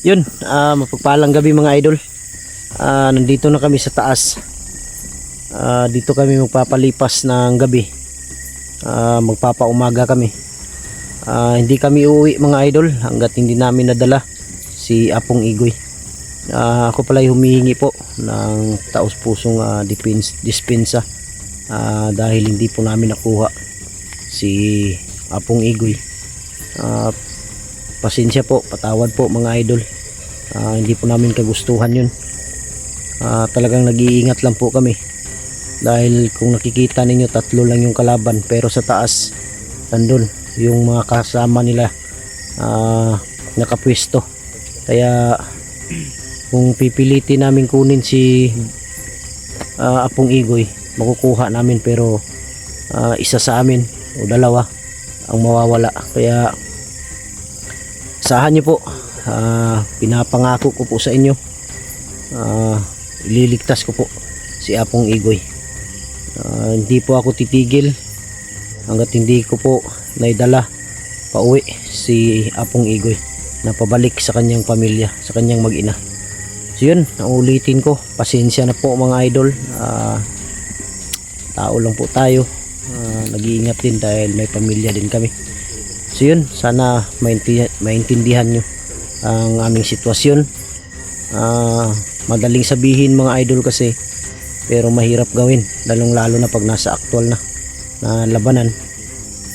Yun, mapagpalang gabi mga idol. Nandito na kami sa taas. Dito kami magpapalipas ng gabi. Magpapaumaga kami. Hindi kami uuwi mga idol hanggat hindi namin nadala si Apong Igoy. Ako pala humihingi po ng taos-pusong dispensa dahil hindi po namin nakuha si Apong Igoy. Pasensya po, patawad po mga idol. Hindi po namin kagustuhan yun. Talagang nag-iingat lang po kami dahil kung nakikita ninyo 3 lang yung kalaban, pero sa taas nandun yung mga kasama nila nakapwesto. Kaya kung pipilitin namin kunin si Apong Igoy, makukuha namin, pero isa sa amin o dalawa ang mawawala. Kaya asahan nyo po, pinapangako ko po sa inyo, ililigtas ko po si Apong Igoy. Hindi po ako titigil hanggat hindi ko po naidala pauwi si Apong Igoy na pabalik sa kanyang pamilya, sa kanyang mag-ina. So yun, naulitin ko, pasensya na po mga idol. Tao lang po tayo, nag-iingat din dahil may pamilya din kami. So yun, sana maintindihan nyo ang aming sitwasyon. Madaling sabihin mga idol kasi, pero mahirap gawin, lalong lalo na pag nasa aktual na labanan,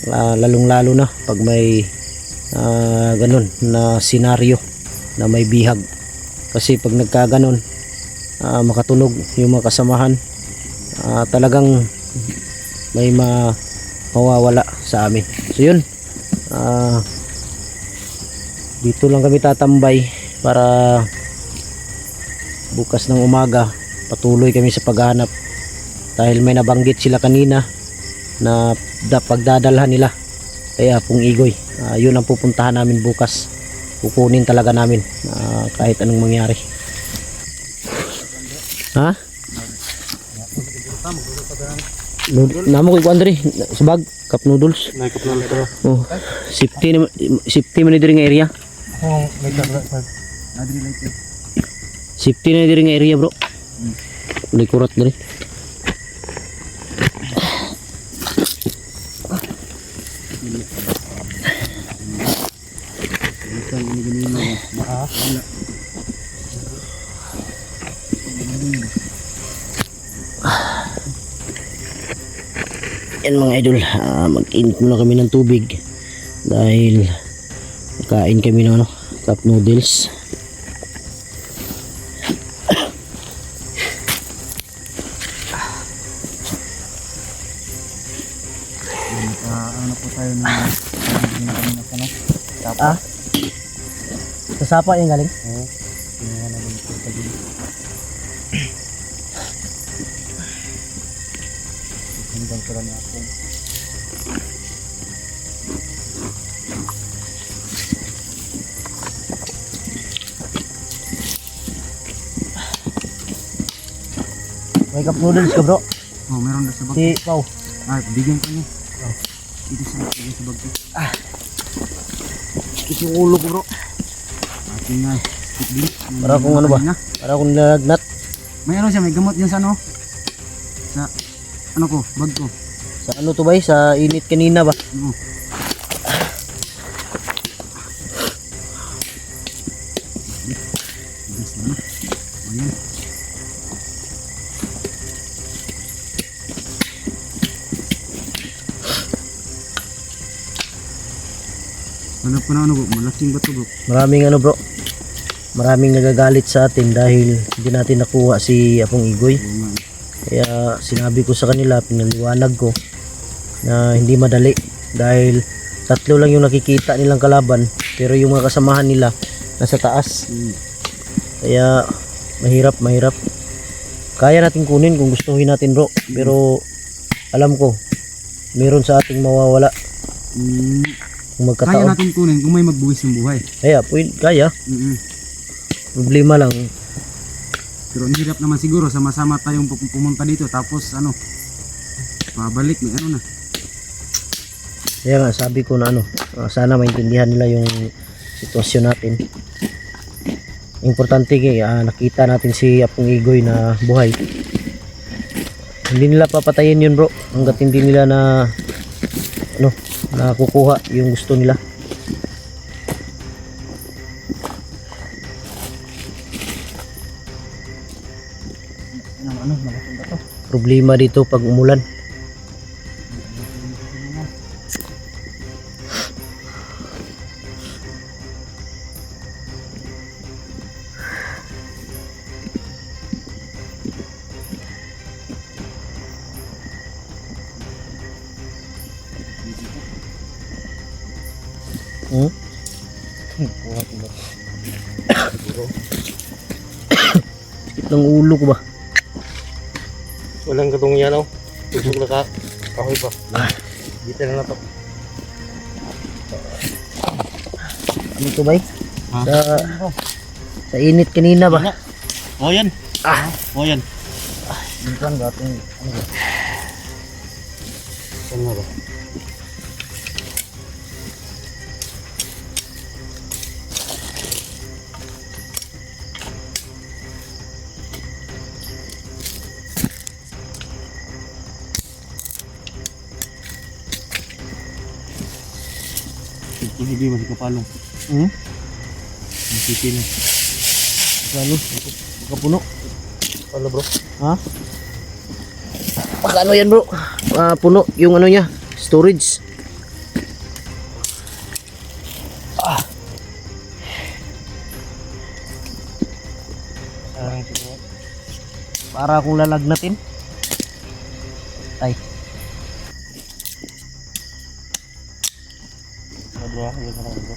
lalong lalo na pag may ganun na senaryo na may bihag. Kasi pag nagkaganon, makatunog yung mga kasamahan, talagang may mawawala sa amin. So yun, dito lang kami tatambay para bukas ng umaga patuloy kami sa paghahanap, dahil may nabanggit sila kanina na pagdadalhan nila kay Apong Igoy. Yun ang pupuntahan namin bukas. Kukunin talaga namin kahit anong mangyari. Ha? Namo ko Andre sa bag cup noodles. May cup noodles pero. Oh, safety man diri nga area. Oh, may cup. Adri like. Safety na diri nga area, bro. Likurat diri. Yan mga idol, mag-init muna kami ng tubig dahil kain kami ng cup noodles. Ano po tayo na Sa sapa yung galing? Oo. Kinuha na din po sa gilid. Hanggang ko lang ako. May cup noodles ka, bro? Oh, meron na sa bag. Si Pao. Bigyan ko niya. Dito sa bag ko. Sakit yung ulo ko, bro. Ating nga. Para kung ano ba? Para kung nalagnat. May ano siya, may gamot yan sa ano? Sa ano ko, bag ko. Sa ano to ba? Sa init kanina ba? Oo. Ayan. Hanap ko na ano bro, malaking bato bro. Maraming ano, bro. Maraming nagagalit sa atin dahil hindi natin nakuha si Apong Igoy. Oo nga. Kaya sinabi ko sa kanila, pinaliwanag ko na hindi madali dahil 3 lang yung nakikita nilang kalaban, pero yung mga kasamahan nila nasa taas. Kaya mahirap. Kaya natin kunin kung gustuhin natin, bro, pero alam ko meron sa ating mawawala kung Kaya magkataon. natin kunin kung may magbuwis ng buhay. Kaya problema lang, Pero ang hirap naman siguro, sama-sama tayong pumunta dito tapos ano, pabalik may ano na. kaya nga sabi ko na sana maintindihan nila yung sitwasyon natin. Importante nakita natin si Apong Igoy na buhay. Hindi nila papatayin yun bro hanggat hindi nila nakukuha yung gusto nila. Problema dito pag umulan. Hmm? Sakit ng ulo ko ba? Walang katong yan oh. Tusok na ka. Kahoy pa. Dito na na to. Ano ito ba? Ha? Sa init kanina ba? Oh yan. Oh yan. Dito ang gatong Saan nga ba? Hindi man kapalong. Hmm? Ang sisi na. Ano? Makapuno. Pala bro. Ha? Ano yan bro? Puno yung ano niya, storage. Para kung lalagnatin. Ay. Bro, yun na lang bro.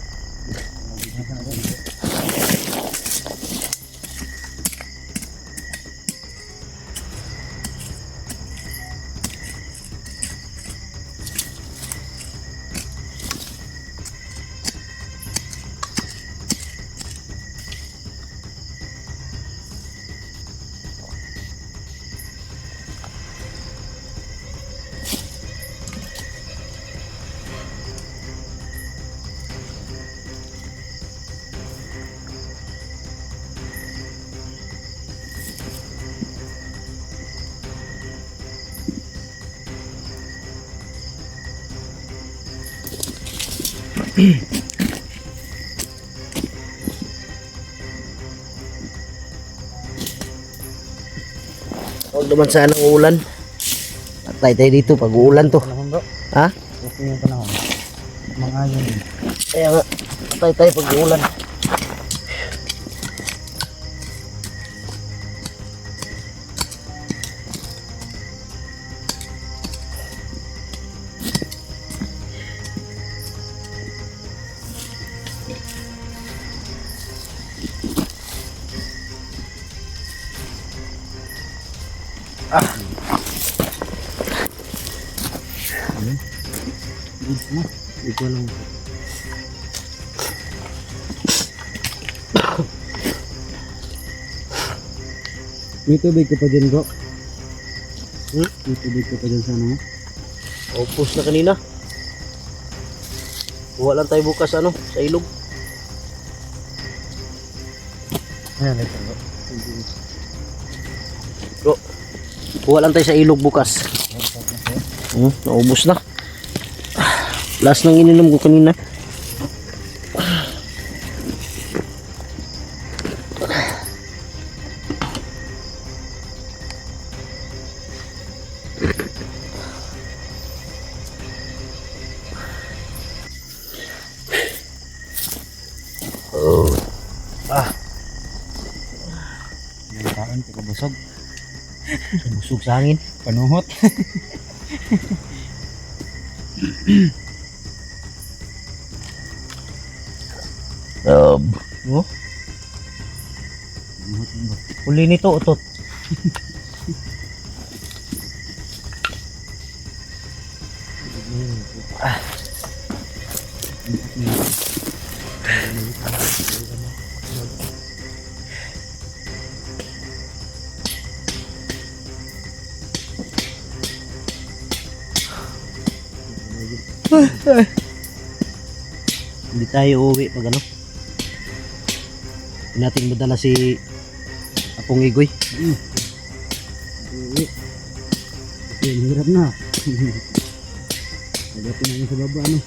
Huwag naman sana ng ulan. Patay tayo dito pag uulan to. Panahon bro. Ha? Okay yung panahon. Mga yun din. Kaya nga, patay tayo pag uulan. Ikaw lang. May tubig ka pa dyan bro. May tubig ka pa dyan sa ano mo. Upos na kanina. Kuha lang tayo bukas sa ilog. Ayan, ito bro. Bro, kuha lang tayo sa ilog bukas. Naubos na. Last nang ininom ko kanina. Yung kain, tika busog. Busog sa hangin. Panuhot. Oh. Panuhot yun bro. Uli nito utot. Hindi tayo uuwi pag natin madala si Apong Igoy. Uwi. Kasi ang hirap na. Pagdating namin sa baba, ano.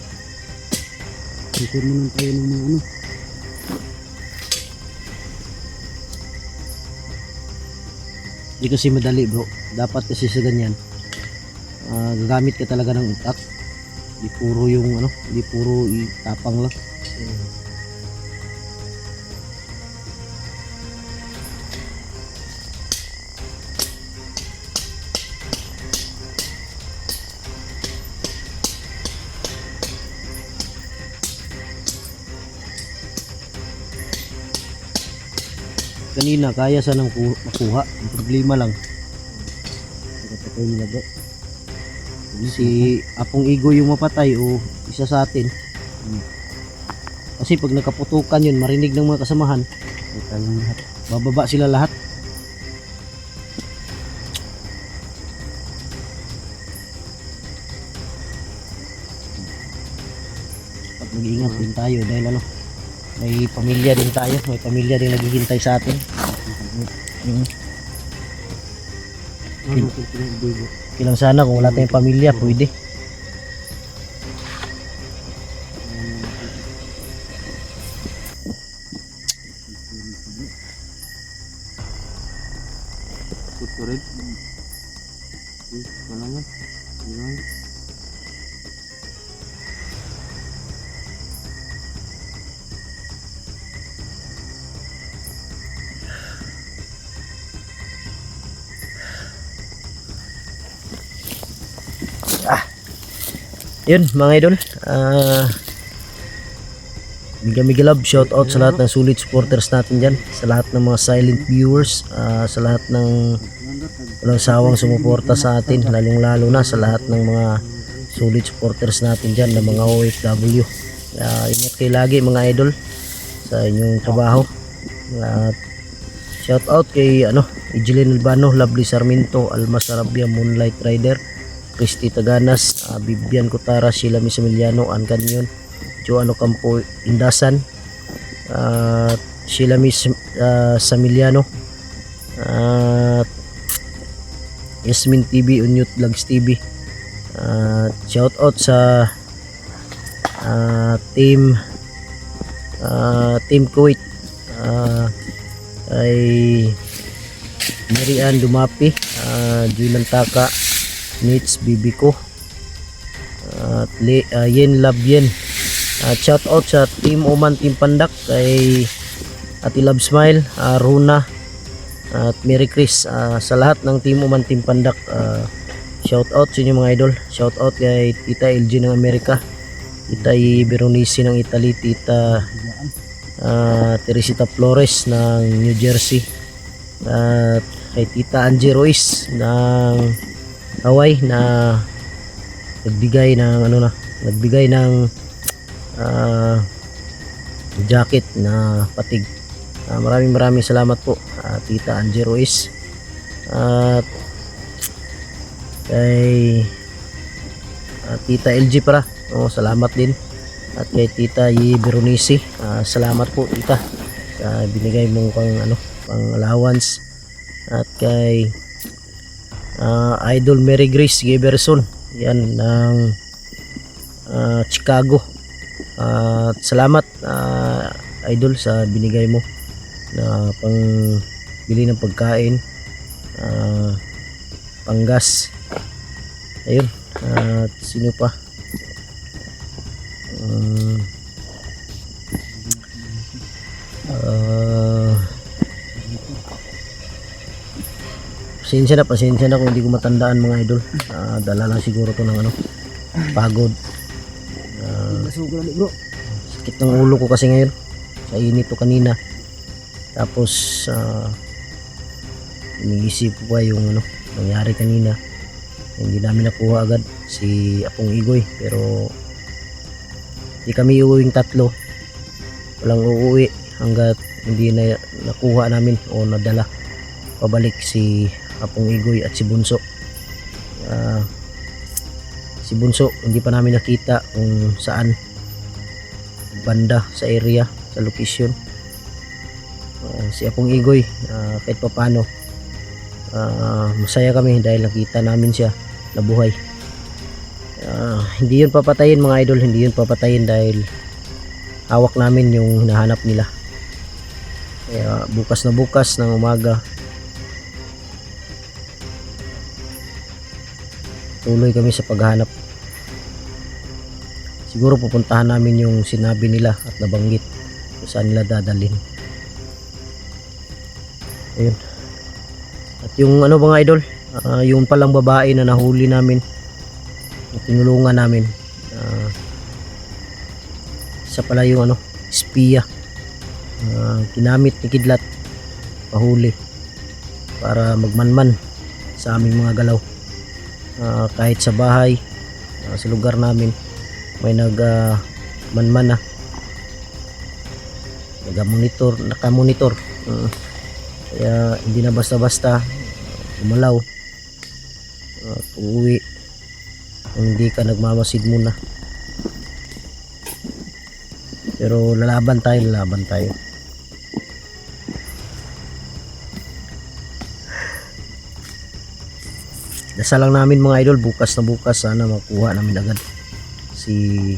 Susur mo lang tayo ng mga ano. Hindi kasi madali bro. Dapat kasi sa ganyan, gagamit ka talaga ng utak. Hindi puro yung ano, hindi puro itapang lang. Kanina kaya sanang makuha. Ang problema lang, Pagkatapos nila bro. si Apong Igoy yung mapatay o isa sa atin. Kasi pag nakaputukan yun, marinig ng mga kasamahan, Ay tayong lahat. bababa sila lahat. Dapat mag-iingat din tayo dahil ano, may pamilya din tayo, may pamilya din naghihintay sa atin. Ano natin pinag-ibig? Kailang sana kung wala tayong pamilya, pwede. Tuturin. Wala nga. Wala nga. Yun mga idol, Mega love, shout out sa lahat ng sulit supporters natin dyan, sa lahat ng mga silent viewers, sa lahat ng walang sawang sumuporta sa atin, lalong lalo na sa lahat ng mga sulit supporters natin dyan, ng mga OFW. Ingat kayo lagi mga idol sa inyong trabaho. Shout out kay Ejeline Albano, Lovely Sarmiento, Alma Sarabia, Moonlight Rider, Christy Taganas, Bibian Cotara, Sheila Misamiliano, Ann Canyon, Joano Campo Indasan, Sheila Samiliano, Yasmin TV, Unyut Vlogs TV. Shout out sa team Kuwait, kay Marian Dumapi, Julian Taka, Nits Bibiko, at Yen Love Yen. Shout out sa Team Oman Team Pandak, kay Ati Love Smile, Runa, at Merry Chris. Sa lahat ng Team Oman Team Pandak, shout out sa inyo mga idol. Shout out kay Tita LG ng Amerika, Tita Beronice ng Italy, Tita Teresita Flores ng New Jersey, at kay Tita Angie Ruiz ng Hawaii na nagbigay ng jacket na patig. Maraming salamat po, Tita Angie Ruiz. At kay Tita LG para, salamat din. At kay Tita Beronice, salamat po Tita sa binigay mong pang allowance. At kay Idol Mary Grace Giberson, yan ng Chicago. Salamat Idol sa binigay mo na pang bili ng pagkain, panggas. Ayun, at sino pa? Pasensya na kung hindi ko matandaan mga idol. Dala lang siguro to ng pagod. Nasugulan bro. Sakit ng ulo ko kasi ngayon sa init to kanina. Tapos iniisip ko pa yung nangyari kanina. Hindi namin nakuha agad si Apong Igoy, pero di kami uuwing tatlo. Walang uuwi hanggat hindi na nakuha namin o nadala pabalik si Apong Igoy at si Bunso. Si Bunso hindi pa namin nakita kung saan banda sa area, sa location. si Apong Igoy, kahit papano masaya kami dahil nakita namin siya na buhay. Hindi yun papatayin mga idol, hindi yun papatayin dahil hawak namin yung hinahanap nila. Kaya bukas na bukas ng umaga tuloy kami sa paghahanap. Siguro pupuntahan namin yung sinabi nila at nabanggit kung saan nila dadalhin. Ayun. At yung ano mga idol, yung palang babae na nahuli namin, na tinulungan namin, isa pala yung ano, espiya, ginamit ni Kidlat pahuli para magmanman sa aming mga galaw. Kahit sa bahay, sa lugar namin may nagmanman na, nakamonitor. Kaya hindi na basta-basta umalaw at uuwi kung hindi ka nagmamasid muna. Pero lalaban tayo. Dasal lang namin mga idol, bukas na bukas sana makuha namin agad si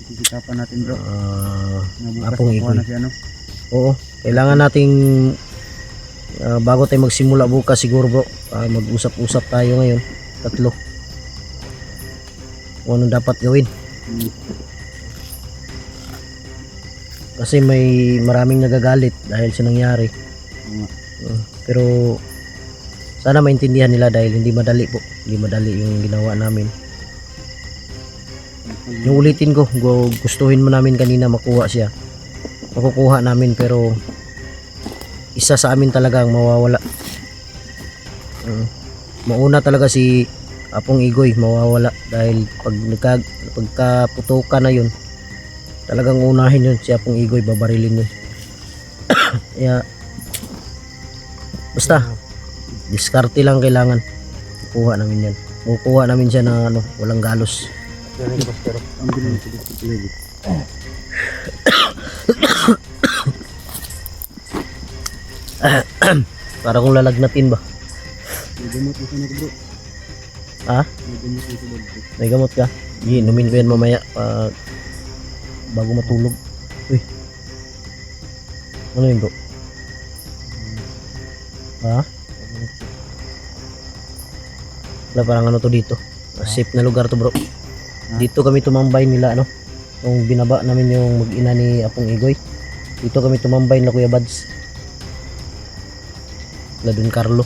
Sisikapan natin bro. Na Apong bukas makuha Igoy. na siya, no? Oo, kailangan nating bago tayo magsimula bukas siguro bro, mag-usap-usap tayo ngayon, tatlo, kung anong dapat gawin. Kasi may maraming nagagalit dahil sa nangyari. Pero sana maintindihan nila dahil hindi madali yung ginawa namin. Yung ulitin ko, gustuhin mo namin kanina makuha siya, makukuha namin, pero isa sa amin talaga ang mawawala. Mauna talaga si Apong Igoy, mawawala dahil pagkaputukan na yun, talagang unahin yun si Apong Igoy, babarilin yun. Kaya basta diskarte lang kailangan, kukuha namin yan, kukuha namin siya na ano, walang galos. Yan yung bastero. Ang bilang ito dito lagi. Para kung lalagnatin ba. May gamot na siya bro. Ha? May gamot na siya bro. May gamot ka? Inumin ko yan mamaya bago matulog. Uy, ano yun bro? Ha? Wala, parang ano to dito, safe na lugar to bro. Dito kami tumambay nila ano, nung binaba namin yung mag-ina ni Apong Igoy. Dito kami tumambay na Kuya Bads, la Don Carlo.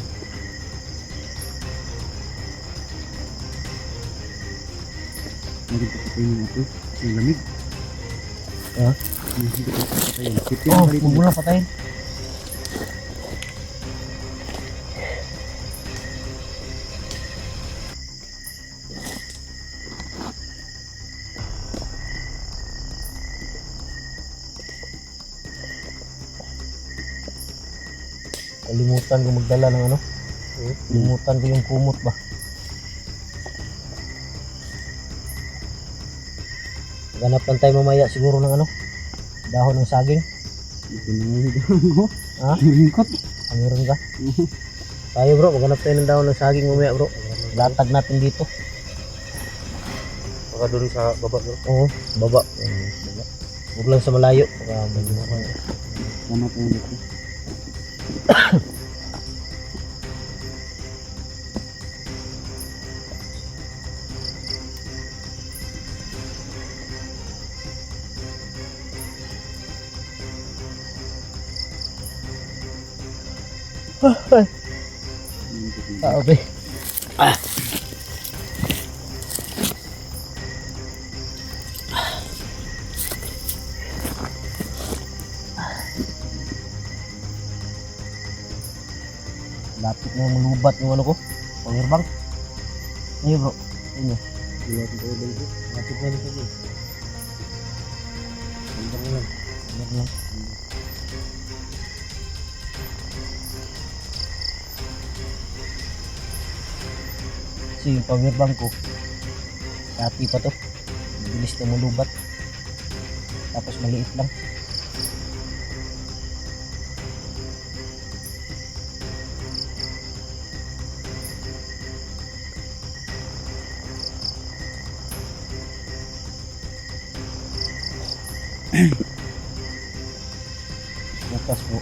Magpapatay mo ito. Ang lamig. Ha? Oh, Huwag mo na patayin. Kalimutan ko magdala ng ano. Kalimutan ko yung kumot ba. Ganap lang tayo mamaya siguro ng ano, dahon ng saging. Ito na mo. Ha? Ringkot. Meron ka? Tayo bro, maghanap tayo ng dahon ng saging mamaya bro. Latag natin dito. Baka doon sa baba bro. Oo, baba. Huwag lang sa malayo. Tama tayo dito. Okay. Lapit na yung malubat yung ano ko, power bank. Ayun bro, ayun. Lapit tayo dito. Lapit na dito bro. Hanggang lang. Hanggang lang. Kasi yung power bank ko, dati pa to, bilis na malubat. Tapos maliit lang. Bukas po.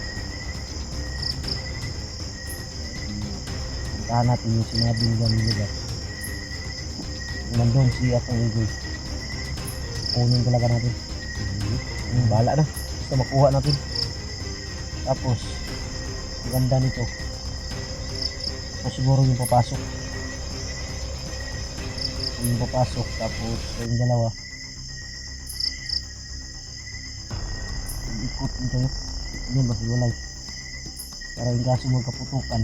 Puntahan natin yung sinabi nila nila. Nandun si Apong Igoy. Kunin talaga natin. Bahala na. Basta makuha natin. Tapos, ang ganda nito. Ito siguro yung papasok. Yung papasok. Tapos, yung dalawa. Ikot nito yun. Yun, maghiwalay. Para yung kaso magkaputukan.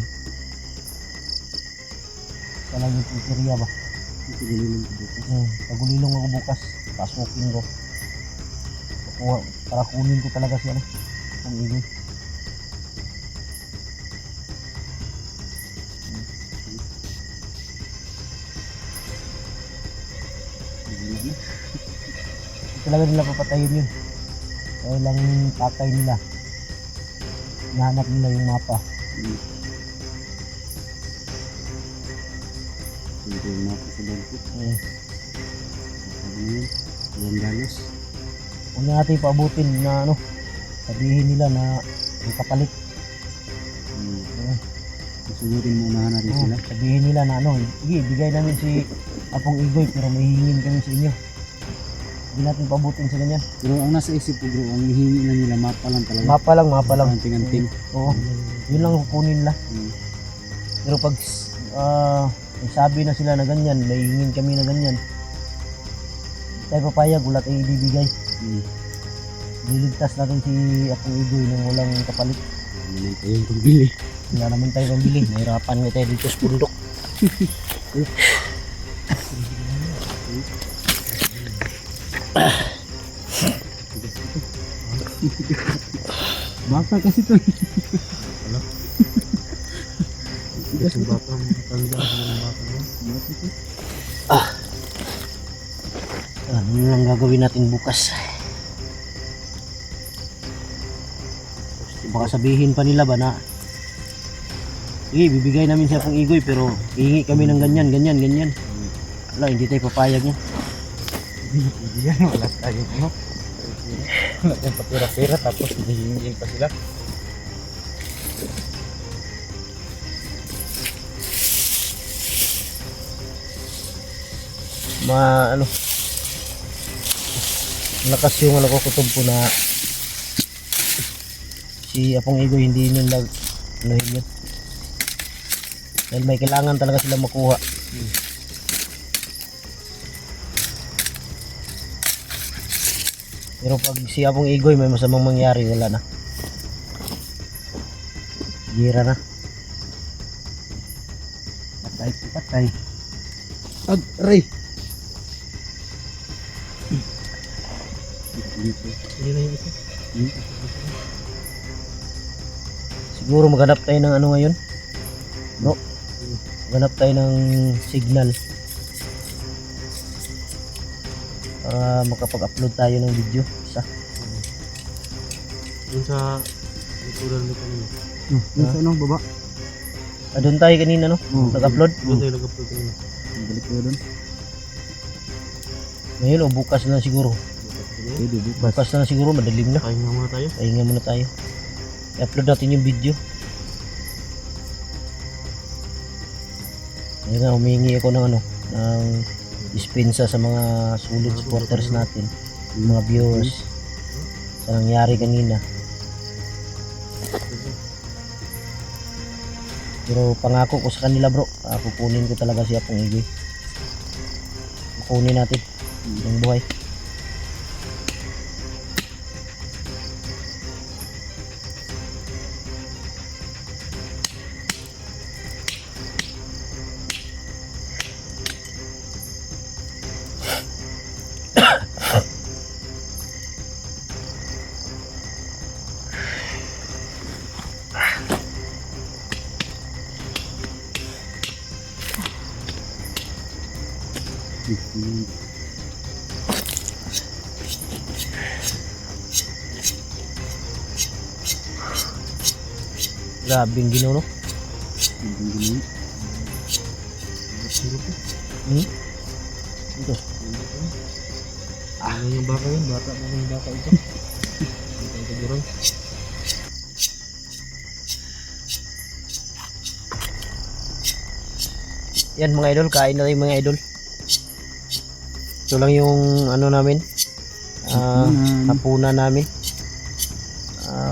Sa lang yung puteriya ba? Pagulilong ako bukas. Pasukin ko. Kuha, para kunin ko talaga siya. Ang Igoy. Talaga nila papatayin yun. Kaya lang tatay nila. Nahanap nila yung mapa. Hindi yung mapa sa bangko. Sabi niyo, $1. Huwag na natin paabutin na ano. Sabihin nila na may kapalit. Susunurin mo unahan natin sila. Sabihin nila na ano. Sige, bigay namin si Apong Igoy pero may hihingin kami sa inyo. Hindi natin paabutin sa ganyan. Pero ang nasa isip ko bro, ang hihingi na nila mapa lang talaga. Mapa lang. Anting-anting. Oo. Yun lang kukunin nila. Pero pag sabi na sila na ganyan, may hingin kami na ganyan. Hindi tayo papayag, wala tayong ibibigay. Liligtas natin si Apong Igoy nang walang kapalit. Ano naman tayong pagbili. Wala naman tayo pambili. Nahirapan nga tayo dito sa bundok. Baka kasi to. Kasi baka matanda ng baka mo. Ano lang gagawin natin bukas? Baka sabihin pa nila ba na sige, bibigay namin siya pang Igoy pero hihingi kami ng ganyan. Wala, hindi tayo papayag niya. Hindi yan, wala tayo no. Wala tayong patira-pira tapos hihingin pa sila. Malakas yung ano ko kutob ko na si Apong Igoy hindi nila anuhin yun. Dahil may kailangan talaga sila makuha. Pero pag si Apong Igoy may masamang mangyari, wala na. Gira na. Patay. Aray! Hindi na yung isa. Siguro maghanap tayo ng ano ngayon. Bro. Maghanap tayo ng signal. Para makapag-upload tayo ng video. Isa. Doon sa likuran mo kanina. Yung sa anong baba? Doon tayo kanina no? Nag-upload. Doon tayo nag-upload kanina. Balik ko doon. Ngayon o bukas na siguro. Pwede bukas. Bukas na siguro, madalim na. Kain nga muna tayo. Pahinga muna tayo. I-upload natin yung video. Ngayon nga, humingi ako ng ano, ng dispensa sa mga solid supporters natin. Yung mga viewers. Sa nangyari kanina. Pero pangako ko sa kanila bro, kukunin ko talaga si Apong Igoy. Kukunin natin yung buhay. Grabing ginaw no? Ito. Ano yung baka yun? Bata na yung baka ito. Ito ito burang. Yan mga idol, kain na tayo mga idol. Ito lang yung ano namin. Hapunan namin.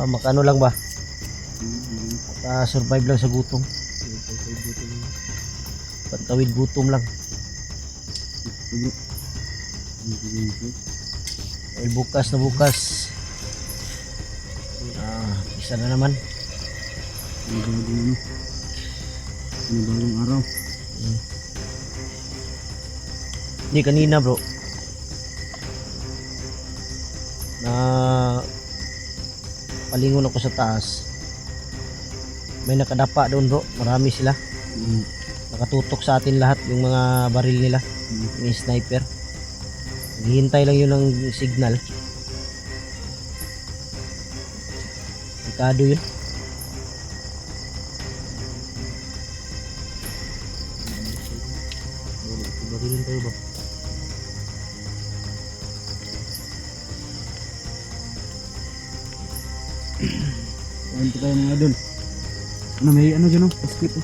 Makano lang ba? Survive lang sa gutom. Pagtawid gutom lang. Dahil bukas na bukas. Isa na naman. Bagong araw. Hindi kanina bro. Na palingon ako sa taas. May nakadapa doon bro. Marami sila. Nakatutok sa atin lahat yung mga baril nila. May sniper. Hihintay lang yun ng signal. Delikado yun. Barilin tayo ba? Kain po tayo mga idol. Ano may ano dyan o? Basket o.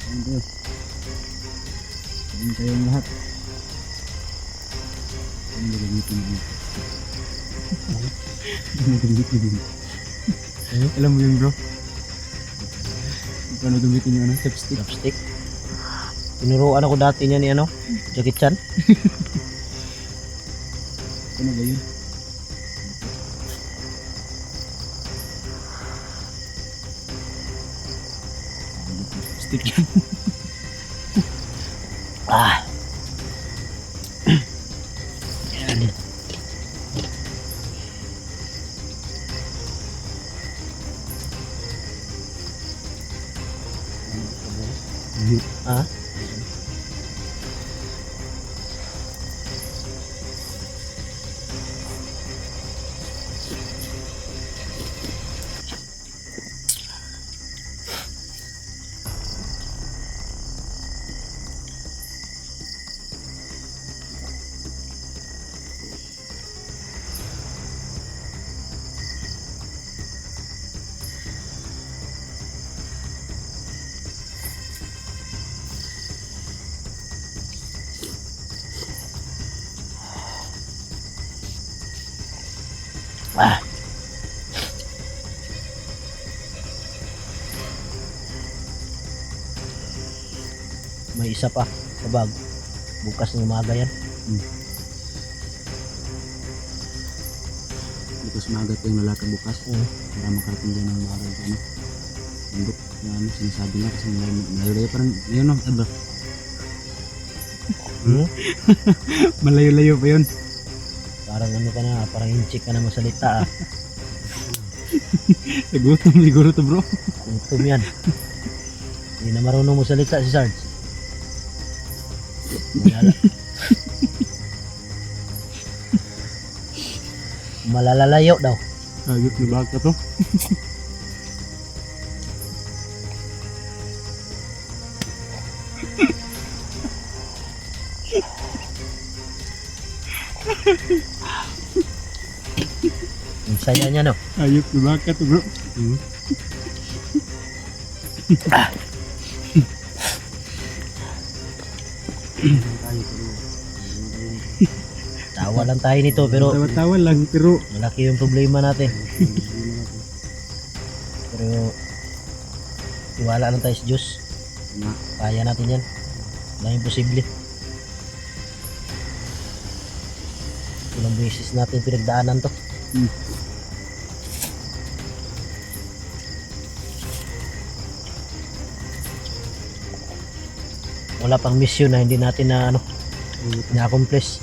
Kain tayo. Kain tayo lahat. Ano gagamitin mo? Ano gagamitin mo? Alam mo yun bro? Paano gamitin yung ano? Chopstick? Chopstick. Tinuruan ako dati niya ni ano, Jackie Chan. Ano ba yun? Stick yan. Yan. Ah? May isa pa sa bag. Bukas ng umaga yan. Bukas maaga tayong lalakad bukas. Para makarating dyan ng maaga sa ano. Bundok na ano, sinasabi na kasi malayo-layo parang, ayun o, bro. Malayo-layo pa yun. Parang ano ka na, parang inchik ka na masalita ah. Gutom siguro to bro. Gutom yan. Hindi na marunong mo salita si Sarge. Malalalayo daw. Ayot na baka to. Ang saya niya no. Ayot na baka to bro. Tawa lang tayo nito pero Tawa-tawa lang pero malaki yung problema natin. Pero tiwala lang tayo sa Diyos. Kaya natin yan. Walang imposible. Ilang beses natin pinagdaanan to. Wala pang mission na hindi natin na ano na-accomplish.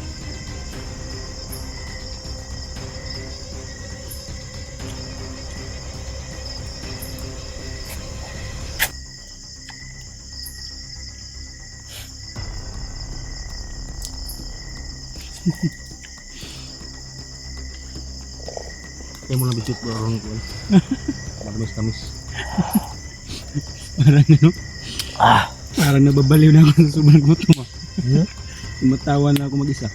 Kaya mo lang bisit bro orang ko. Matamis-tamis. parang ano, parang nababaliw na ako sa sobrang gutom ah. Tumatawa na ako mag-isa.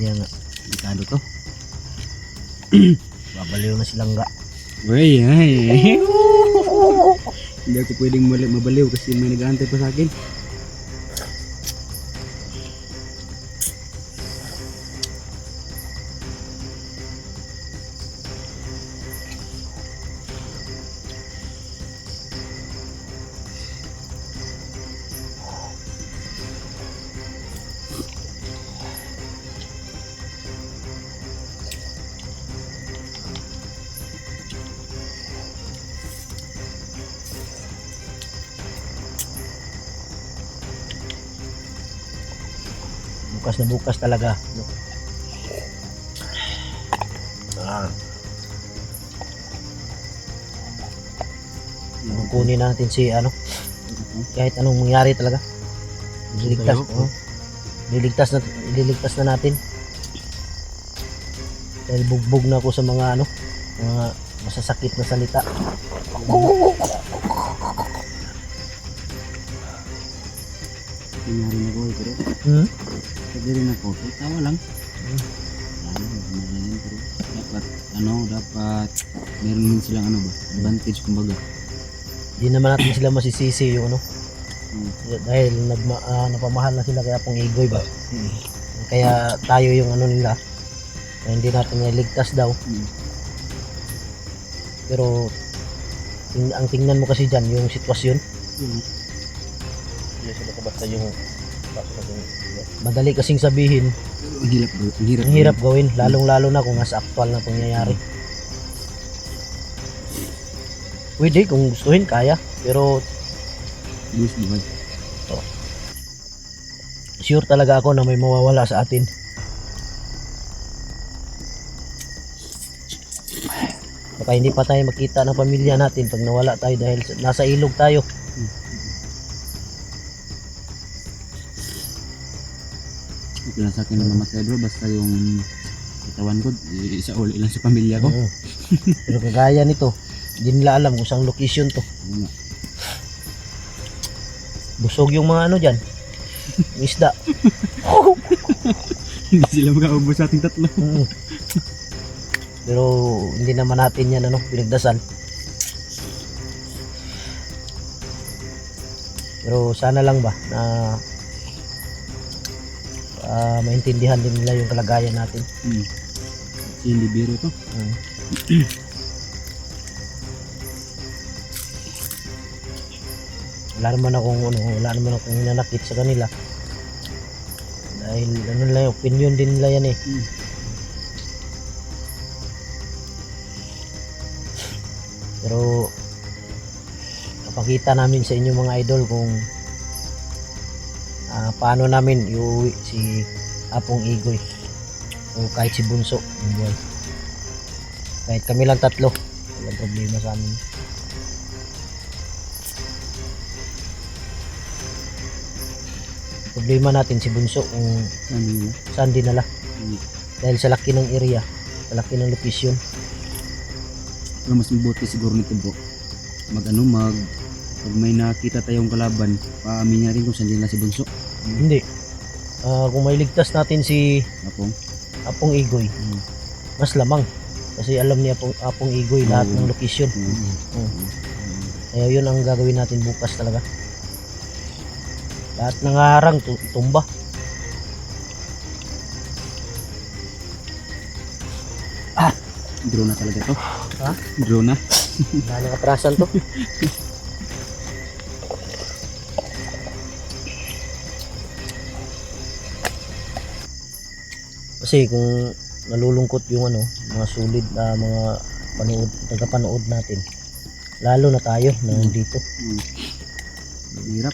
Yan nga. Delikado to. Babaliw na silang ga. Uy, ay. Hindi ako pwedeng mabaliw kasi may nag-aantay pa sa akin. Bukas na bukas talaga. Kunin natin si ano, kahit anong mangyari talaga. Liligtas, Tayo, ililigtas na natin. Dahil bugbog na ako sa mga ano, mga masasakit na salita. Tingnan rin ako pero Hmm? pwede rin ako. Pero tawa lang. Ano, yan pero dapat meron din silang ano ba, advantage kumbaga. Di naman natin sila masisisi yung ano. Dahil napamahal na sila kaya pong igoy ba. Kaya tayo yung ano nila. Kaya hindi natin niligtas daw. Pero ang tingnan mo kasi dyan yung sitwasyon. Hindi sila basta yung madali kasing sabihin, Ang hirap bro. ang hirap gawin, lalong lalo na kung nasa aktual na pangyayari. Pwede kung gustuhin kaya, pero Buwis buhay. sure talaga ako na may mawawala sa atin. Baka hindi pa tayo makita ng pamilya natin pag nawala tayo dahil nasa ilog tayo. Okay lang sa akin na namatay bro, basta yung katawan ko, isa uli lang sa pamilya ko. Oo. Pero kagaya nito, hindi nila alam kung saan location to. Ano nga. Busog yung mga ano dyan, yung isda. Hindi sila makaubos sa ating tatlo. Mm. Pero hindi naman natin yan ano, pinagdasal. Pero sana lang ba na maintindihan din nila yung kalagayan natin. Kasi hindi biro to. Mm. Wala naman akong hinanakit sa kanila. Dahil ano lang, opinion din nila yan eh. Pero napakita namin sa inyo mga idol kung paano namin iuwi si Apong Igoy o kahit si Bunso yung buhay. Kahit kami lang tatlo, walang problema sa amin. Problema natin si Bunso kung Ano nila? saan dinala. Mm. Dahil sa laki ng area, sa laki ng location. Pero mas mabuti siguro nito bro. Pag may nakita tayong kalaban, paamin niya rin kung saan nila si Bunso. Hindi. Kung may ligtas natin si Apong. Apong Igoy, mas lamang. Kasi alam ni Apong Igoy lahat Oo. ng location. Kaya yun ang gagawin natin bukas talaga. Lahat ng harang tumba. Drone na talaga to. Ha? Drone na. Wala nang atrasan to. Kasi kung nalulungkot yung ano, mga sulit na mga tagapanood natin. Lalo na tayo na nandito. Hirap.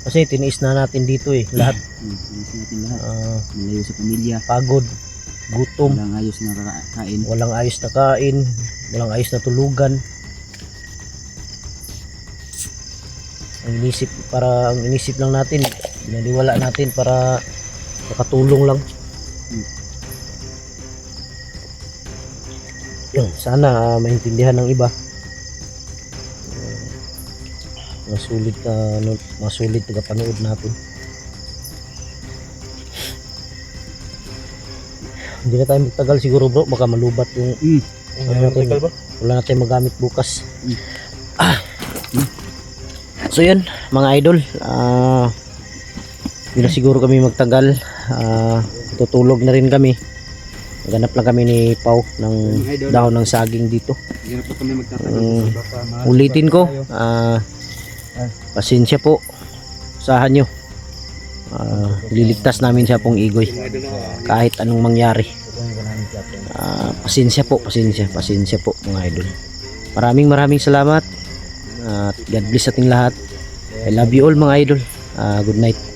Kasi tiniis na natin dito eh, lahat. Alis natin lahat. Ah, Malayo sa pamilya. pagod, gutom, Walang ayos na kakain. walang ayos na kain, walang ayos na tulugan. Ang inisip lang natin, binaliwala natin para makatulong lang. Yun, sana maintindihan ng iba. mga sulit tagapanood natin. Hindi na tayo magtagal siguro bro, baka malubat yung Natin ba? wala na tayong magamit bukas. Mm. So yun mga idol, hindi na siguro kami magtagal. Tutulog na rin kami. Naganap lang kami ni Pau ng dahon ng saging dito. Hirap pa kami magtatagal. Baka Ulitin ko, pasensya po, usahan nyo. Liligtas namin siya pong igoy kahit anong mangyari. Pasensya po mga idol. Maraming salamat at God bless ating lahat. I love you all mga idol. Good night.